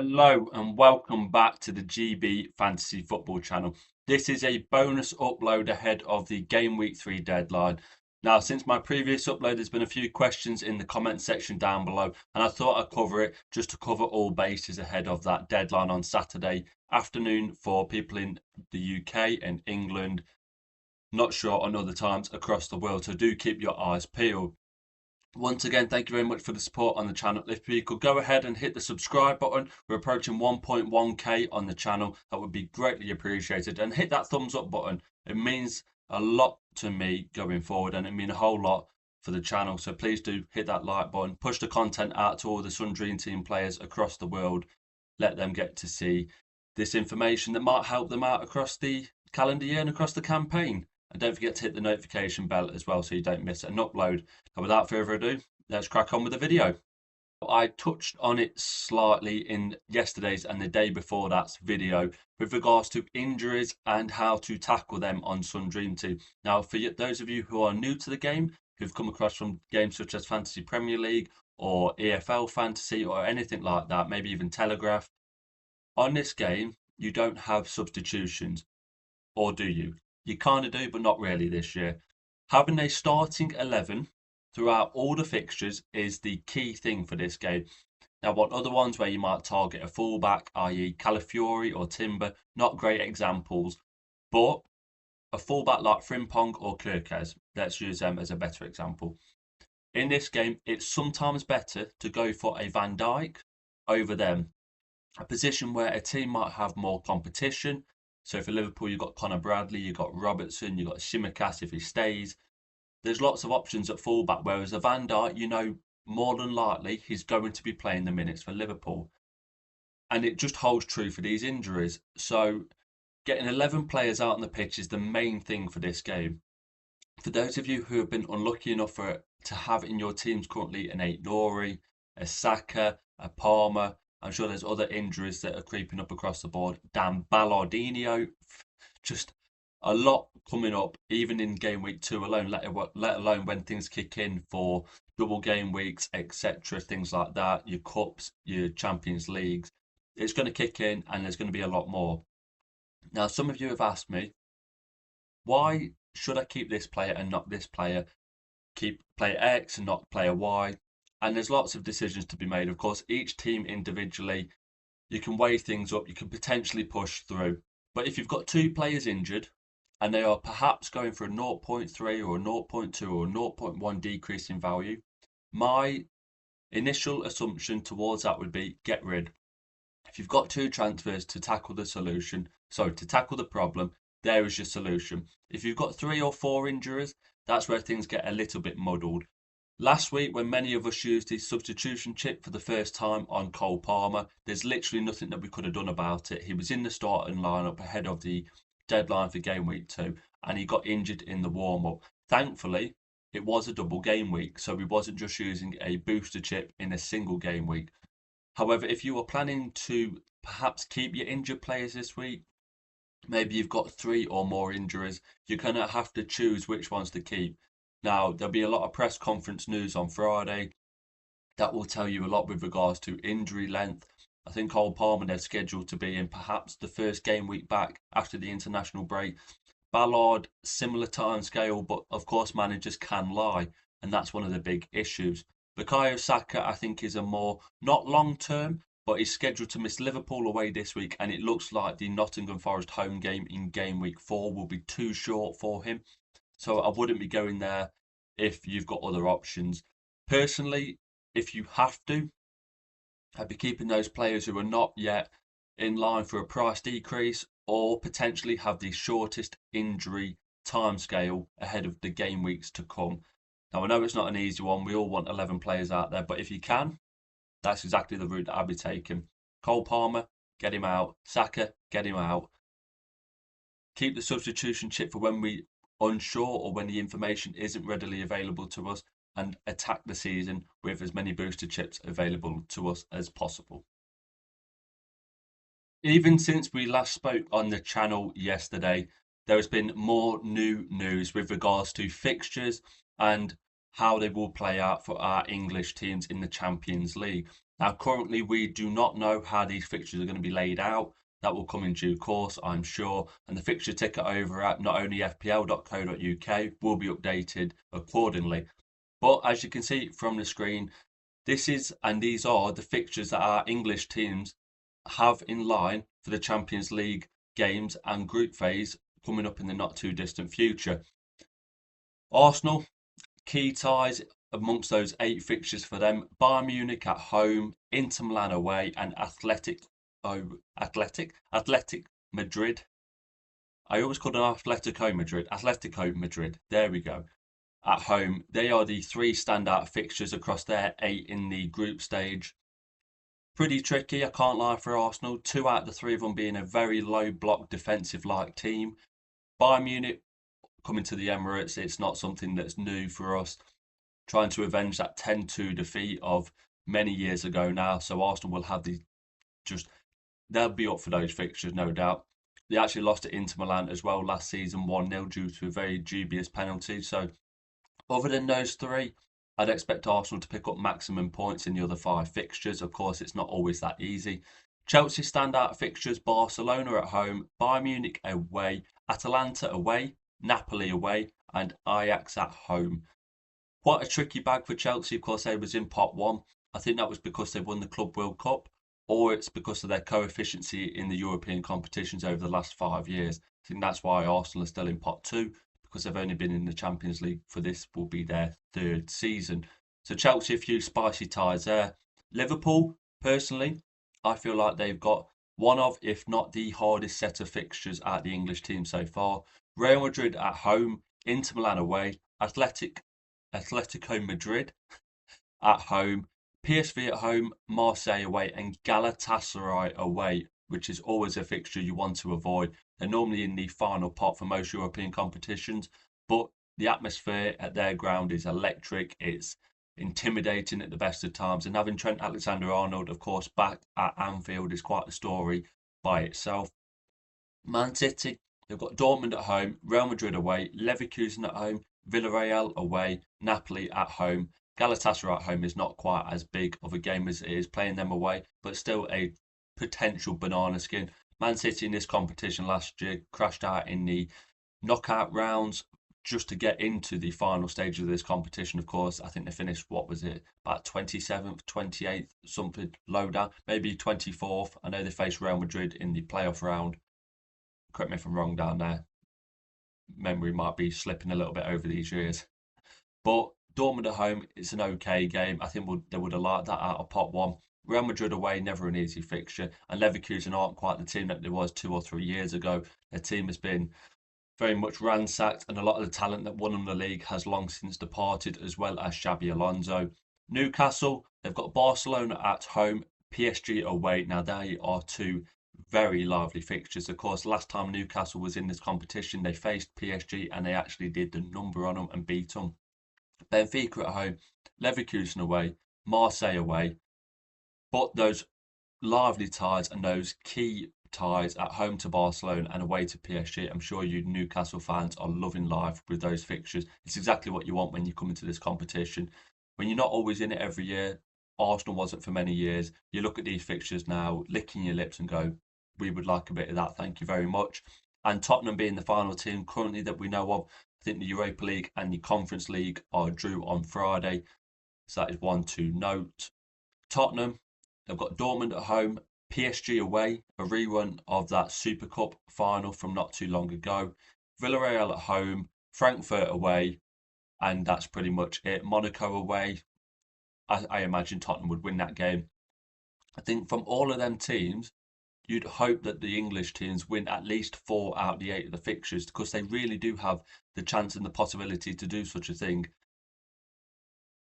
Hello and welcome back to the GB Fantasy Football channel. This is a bonus upload ahead of the Game Week 3 deadline. Now, since my previous upload, there's been a few questions in the comment section down below, and I thought I'd cover it just to cover all bases ahead of that deadline on Saturday afternoon for people in the UK and England. Not sure on other times across the world, so do keep your eyes peeled. Once again, thank you very much for the support on the channel. If you could go ahead and hit the subscribe button, we're approaching 1.1k on the channel. That would be greatly appreciated. And hit that thumbs up button. It means a lot to me going forward, and it means a whole lot for the channel. So please do hit that like button. Push the content out to all the Sun Dream Team players across the world. Let them get to see this information that might help them out across the calendar year and across the campaign. And don't forget to hit the notification bell as well so you don't miss an upload. And without further ado, let's crack on with the video. I touched on it slightly in yesterday's and the day before that's video with regards to injuries and how to tackle them on Sun Dream Team. Now, for those of you who are new to the game, who've come across from games such as Fantasy Premier League or EFL Fantasy or anything like that, maybe even Telegraph, on this game, you don't have substitutions, or do you? You kind of do, but not really this year. Having a starting 11 throughout all the fixtures is the key thing for this game. Now, what other ones where you might target a fullback, i.e. Calafiori or Timber, not great examples, but a fullback like Frimpong or Kirkes, let's use them as a better example. In this game, it's sometimes better to go for a Van Dijk over them, a position where a team might have more competition. So for Liverpool, you've got Conor Bradley, you've got Robertson, you've got Shimikas if he stays. There's lots of options at fullback, whereas a Van Dijk, you know, more than likely he's going to be playing the minutes for Liverpool. And it just holds true for these injuries. So getting 11 players out on the pitch is the main thing for this game. For those of you who have been unlucky enough to have in your teams currently an Aït-Nouri, a Saka, a Palmer, I'm sure there's other injuries that are creeping up across the board. Dan Ballardinho, just a lot coming up, even in game week 2 alone, let alone when things kick in for double game weeks, etc., things like that, your cups, your Champions Leagues. It's going to kick in and there's going to be a lot more. Now, some of you have asked me, why should I keep this player and not this player? Keep player X and not player Y? And there's lots of decisions to be made. Of course, each team individually, you can weigh things up, you can potentially push through. But if you've got two players injured and they are perhaps going for a 0.3 or a 0.2 or a 0.1 decrease in value, my initial assumption towards that would be get rid. If you've got two transfers to tackle the problem, there is your solution. If you've got 3 or 4 injuries, that's where things get a little bit muddled. Last week, when many of us used his substitution chip for the first time on Cole Palmer, there's literally nothing that we could have done about it. He was in the starting lineup ahead of the deadline for game week 2, and he got injured in the warm-up. Thankfully, it was a double game week, so we wasn't just using a booster chip in a single game week. However, if you were planning to perhaps keep your injured players this week, maybe you've got 3 or more injuries, you're going to have to choose which ones to keep. Now, there'll be a lot of press conference news on Friday that will tell you a lot with regards to injury length. I think Cole Palmer, they're scheduled to be in perhaps the first game week back after the international break. Ballard, similar time scale, but of course managers can lie, and that's one of the big issues. Bukayo Saka, I think, is a more, not long term, but he's scheduled to miss Liverpool away this week, and it looks like the Nottingham Forest home game in game week 4 will be too short for him. So I wouldn't be going there if you've got other options. Personally, if you have to, I'd be keeping those players who are not yet in line for a price decrease or potentially have the shortest injury timescale ahead of the game weeks to come. Now, I know it's not an easy one. We all want 11 players out there, but if you can, that's exactly the route that I'd be taking. Cole Palmer, get him out. Saka, get him out. Keep the substitution chip for when we unsure or when the information isn't readily available to us, and attack the season with as many booster chips available to us as possible. Even since we last spoke on the channel yesterday, there has been more new news with regards to fixtures and how they will play out for our English teams in the Champions League. Now, currently, we do not know how these fixtures are going to be laid out. That will come in due course, I'm sure. And the fixture ticker over at not only fpl.co.uk will be updated accordingly. But as you can see from the screen, these are the fixtures that our English teams have in line for the Champions League games and group phase coming up in the not too distant future. Arsenal, key ties amongst those 8 fixtures for them: Bayern Munich at home, Inter Milan away, and Athletic Madrid. I always call them Atletico Madrid. There we go. At home, they are the 3 standout fixtures across their 8 in the group stage. Pretty tricky, I can't lie, for Arsenal. 2 out of the 3 of them being a very low block defensive like team. Bayern Munich coming to the Emirates, it's not something that's new for us. Trying to avenge that 10-2 defeat of many years ago now. So Arsenal will have they'll be up for those fixtures, no doubt. They actually lost to Inter Milan as well last season, 1-0 due to a very dubious penalty. So other than those 3, I'd expect Arsenal to pick up maximum points in the other 5 fixtures. Of course, it's not always that easy. Chelsea standout fixtures: Barcelona at home, Bayern Munich away, Atalanta away, Napoli away, and Ajax at home. Quite a tricky bag for Chelsea. Of course, they was in pot 1. I think that was because they won the Club World Cup, or it's because of their coefficient in the European competitions over the last 5 years. I think that's why Arsenal are still in pot 2, because they've only been in the Champions League for this will be their 3rd season. So Chelsea, a few spicy ties there. Liverpool, personally, I feel like they've got one of, if not the hardest set of fixtures at the English team so far. Real Madrid at home, Inter Milan away, Atletico Madrid at home, PSV at home, Marseille away, and Galatasaray away, which is always a fixture you want to avoid. They're normally in the final pot for most European competitions, but the atmosphere at their ground is electric. It's intimidating at the best of times, and having Trent Alexander-Arnold, of course, back at Anfield is quite a story by itself. Man City, they've got Dortmund at home, Real Madrid away, Leverkusen at home, Villarreal away, Napoli at home. Galatasaray at home is not quite as big of a game as it is playing them away, but still a potential banana skin. Man City in this competition last year crashed out in the knockout rounds just to get into the final stage of this competition. Of course, I think they finished, what was it, about 27th, 28th, something low down, maybe 24th. I know they faced Real Madrid in the playoff round. Correct me if I'm wrong down there. Memory might be slipping a little bit over these years. But Dortmund at home, it's an okay game. I think they would have liked that out of pot 1. Real Madrid away, never an easy fixture. And Leverkusen aren't quite the team that they was 2 or 3 years ago. Their team has been very much ransacked, and a lot of the talent that won them the league has long since departed, as well as Xabi Alonso. Newcastle, they've got Barcelona at home, PSG away. Now, they are 2 very lively fixtures. Of course, last time Newcastle was in this competition, they faced PSG and they actually did the number on them and beat them. Benfica at home, Leverkusen away, Marseille away. But those lively ties and those key ties at home to Barcelona and away to PSG, I'm sure you Newcastle fans are loving life with those fixtures. It's exactly what you want when you come into this competition. When you're not always in it every year, Arsenal wasn't for many years. You look at these fixtures now, licking your lips and go, we would like a bit of that, thank you very much. And Tottenham being the final team currently that we know of, I think the Europa League and the Conference League are due on Friday. So that is one to note. Tottenham, they've got Dortmund at home, PSG away, a rerun of that Super Cup final from not too long ago. Villarreal at home, Frankfurt away, and that's pretty much it. Monaco away. I imagine Tottenham would win that game. I think from all of them teams, you'd hope that the English teams win at least 4 out of the 8 of the fixtures, because they really do have the chance and the possibility to do such a thing.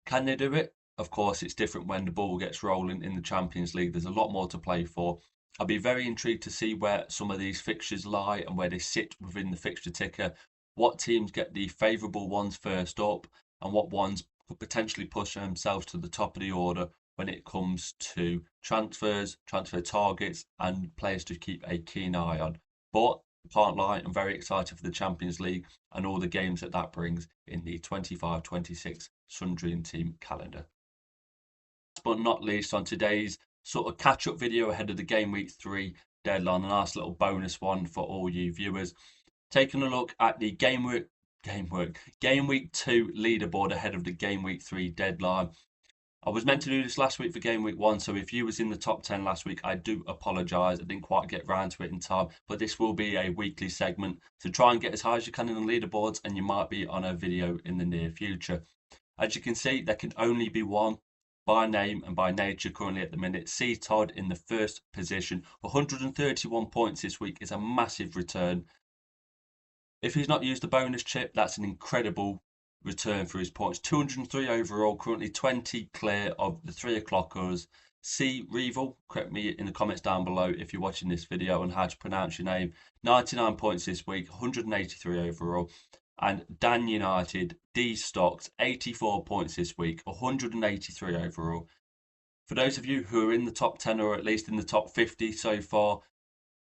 Can they do it? Of course, it's different when the ball gets rolling in the Champions League. There's a lot more to play for. I'll be very intrigued to see where some of these fixtures lie and where they sit within the fixture ticker. What teams get the favourable ones first up, and what ones could potentially push themselves to the top of the order when it comes to transfers, transfer targets, and players to keep a keen eye on. But I can't lie, I'm very excited for the Champions League and all the games that brings in the 25-26 Sun Dream Team calendar. last but not least, on today's sort of catch-up video ahead of the Game Week 3 deadline, a nice little bonus one for all you viewers. Taking a look at the Game Week 2 leaderboard ahead of the Game Week 3 deadline. I was meant to do this last week for Game Week 1, so if you was in the top 10 last week, I do apologise. I didn't quite get round to it in time, but this will be a weekly segment to try and get as high as you can in the leaderboards, and you might be on a video in the near future. As you can see, there can only be one by name and by nature currently at the minute. C. Todd in the first position. 131 points this week is a massive return. If he's not used the bonus chip, that's an incredible return for his points. 203 overall, currently 20 clear of the 3 o'clockers. C. Revel, correct me in the comments down below if you're watching this video on how to pronounce your name. 99 points this week, 183 overall. And Dan United, D. Stocks, 84 points this week, 183 overall. For those of you who are in the top 10 or at least in the top 50 so far,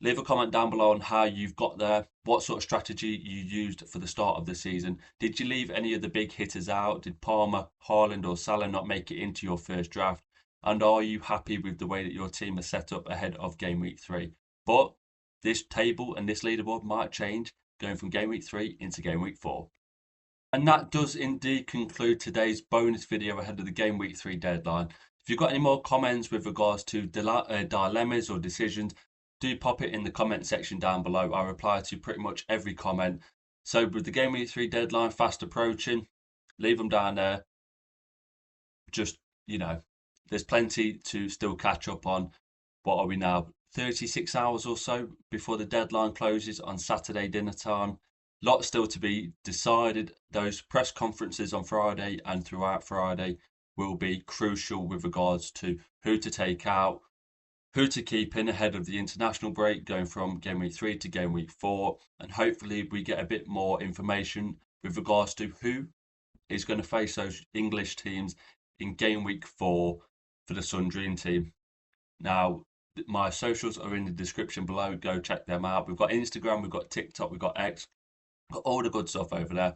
leave a comment down below on how you've got there, what sort of strategy you used for the start of the season. Did you leave any of the big hitters out? Did Palmer, Haaland or Salah not make it into your first draft? And are you happy with the way that your team is set up ahead of Game Week 3? But this table and this leaderboard might change going from Game Week 3 into Game Week 4. And that does indeed conclude today's bonus video ahead of the Game Week 3 deadline. If you've got any more comments with regards to dilemmas or decisions, do pop it in the comment section down below. I reply to pretty much every comment. So with the Game Week 3 deadline fast approaching, leave them down there. Just, there's plenty to still catch up on. What are we now? 36 hours or so before the deadline closes on Saturday dinner time. Lots still to be decided. Those press conferences on Friday and throughout Friday will be crucial with regards to who to take out, who to keep in ahead of the international break going from Game Week 3 to Game Week 4. And hopefully we get a bit more information with regards to who is going to face those English teams in Game Week 4 for the Sun Dream team. Now, my socials are in the description below. Go check them out. We've got Instagram, we've got TikTok, we've got X, got all the good stuff over there.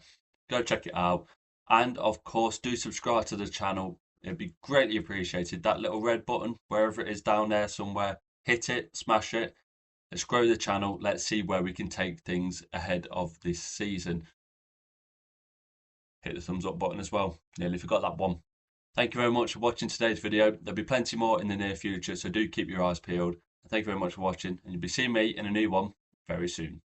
Go check it out. And of course, do subscribe to the channel. It'd be greatly appreciated. That little red button, wherever it is down there somewhere, hit it, smash it. Let's grow the channel. Let's see where we can take things ahead of this season. Hit the thumbs up button as well. Nearly forgot that one. Thank you very much for watching today's video. There'll be plenty more in the near future, so do keep your eyes peeled. Thank you very much for watching, and you'll be seeing me in a new one very soon.